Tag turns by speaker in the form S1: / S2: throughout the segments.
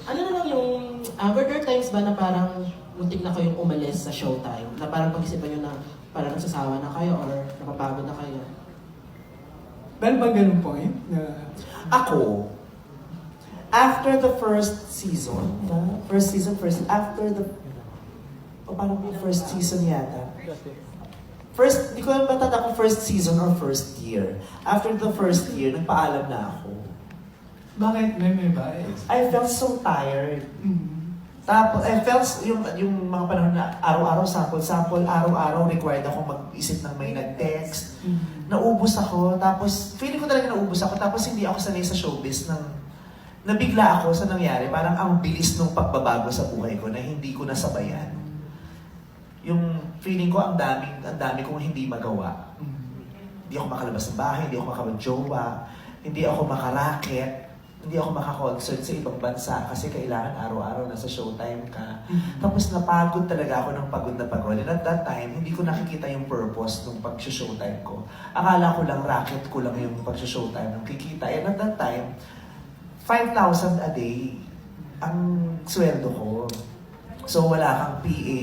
S1: Ano na lang yung, were there times ba na parang muntik na kayong umalis sa showtime? Na parang pag-isipan nyo na parang nagsasawa na kayo or napapagod na kayo?
S2: Meron ba ganun point na...
S3: Ako, after the first season, after the... O parang yung first season yata. Hindi ko lang matanda kung first season or first year. After the first year, nagpaalam na ako.
S2: Bakit? May ba?
S3: I felt so tired.
S2: Mm.
S3: Tapos, I felt yung mga panahon na araw-araw sample, araw-araw required ako mag-isip ng may nag-text. Naubos ako, tapos feeling ko talaga naubos ako, tapos hindi ako sanay sa showbiz nabigla ako sa nangyari. Parang ang bilis ng pagbabago sa buhay ko na hindi ko nasabayan. Yung feeling ko ang dami kong hindi magawa. Hindi ako makalabas ng bahay, hindi ako makapag-jowa, hindi ako makaraket, hindi ako makakoncert sa ibang bansa kasi kailangan araw-araw nasa showtime ka. Tapos napagod talaga ako ng pagod na pagod. And at that time, hindi ko nakikita yung purpose ng pag-showtime ko. Akala ko lang, racket ko lang yung pag-showtime ng kikita. And at that time, 5,000 a day ang sweldo ko. So wala kang PA,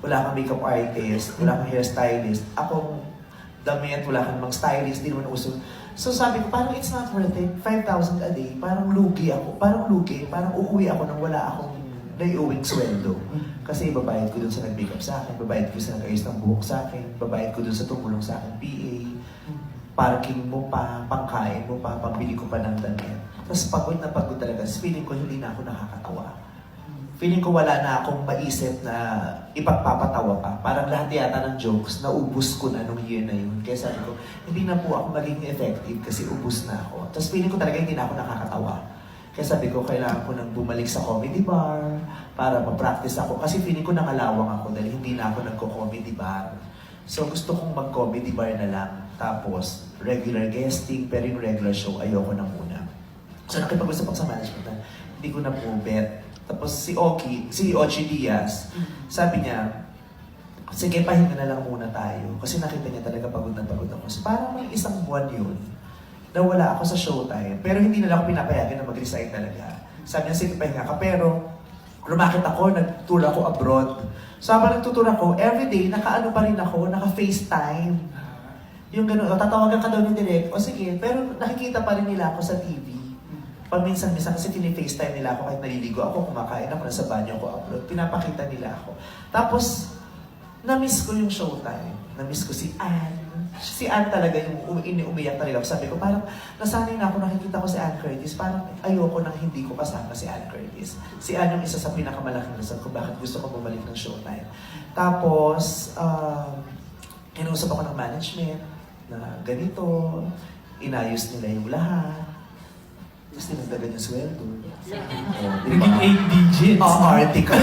S3: wala kang makeup artist, wala kang hairstylist. Akong damit, wala kang mang stylist, di naman uso. So sabi ko, parang it's not worth it. 5,000 a day, parang lugi ako. Parang uuwi ako nang wala akong naiuwing sweldo. Kasi babayad ko dun sa nag-makeup sa akin, babayad ko sa nag-ayos ng buhok sa akin, babayad ko dun sa tumulong sa akin PA, parking mo pa, pangkain mo pa, pambili ko pa ng damit. Tapos pagod na pagod talaga. Feeling ko hindi na ako nakakatawa. Feeling ko wala na akong maisip na ipagpapatawa pa. Parang lahat yata ng jokes, naubos ko na nung year na yun. Kaya sabi ko, hindi na po ako magiging effective kasi ubos na ako. Tapos feeling ko talaga hindi na ako nakakatawa. Kaya sabi ko, kailangan ko nang bumalik sa comedy bar para ma-practice ako. Kasi feeling ko nangalawang ako dahil hindi na ako nagko-comedy bar. So gusto kong mag-comedy bar na lang. Tapos regular guesting, pero yung regular show, ayoko na muna. So nakipag-usap ako sa management na hindi ko na po bet. Tapos si Ochi Diaz, sabi niya, sige, pahinga na lang muna tayo. Kasi nakita niya talaga pagod na pagod ako. So parang may isang buwan yun na wala ako sa showtime. Pero hindi nila ako pinapayagan na mag-resign talaga. Sabi niya, sige, pahinga ka. Pero lumakit ako, nag-tour ako abroad. So habang nagtutour ako, everyday, naka-ano pa rin ako, naka-FaceTime. Yung gano'n, tatawagan ka daw ni Direk, o sige, pero nakikita pa rin nila ako sa TV. Paminsan-minsan kasi tini-FaceTime nila ako kahit naliligo ako, kumakain ako, nasa banyo ako upload, pinapakita nila ako. Tapos, na-miss ko yung showtime. Na-miss ko si Ann. Si Ann talaga yung umiyak talaga. Sabi ko, parang nasanay na ako, nakikita ko si Ann Curtis, parang ayoko nang hindi ko kasama si Ann Curtis. Si Ann yung isa sa pinakamalaking rason kung bakit gusto ko bumalik ng showtime. Tapos, kinausap ako ng management na ganito, inayos nila yung lahat. Tapos dinagdagan yung sweldo.
S2: Naging 8 digits.
S3: Article.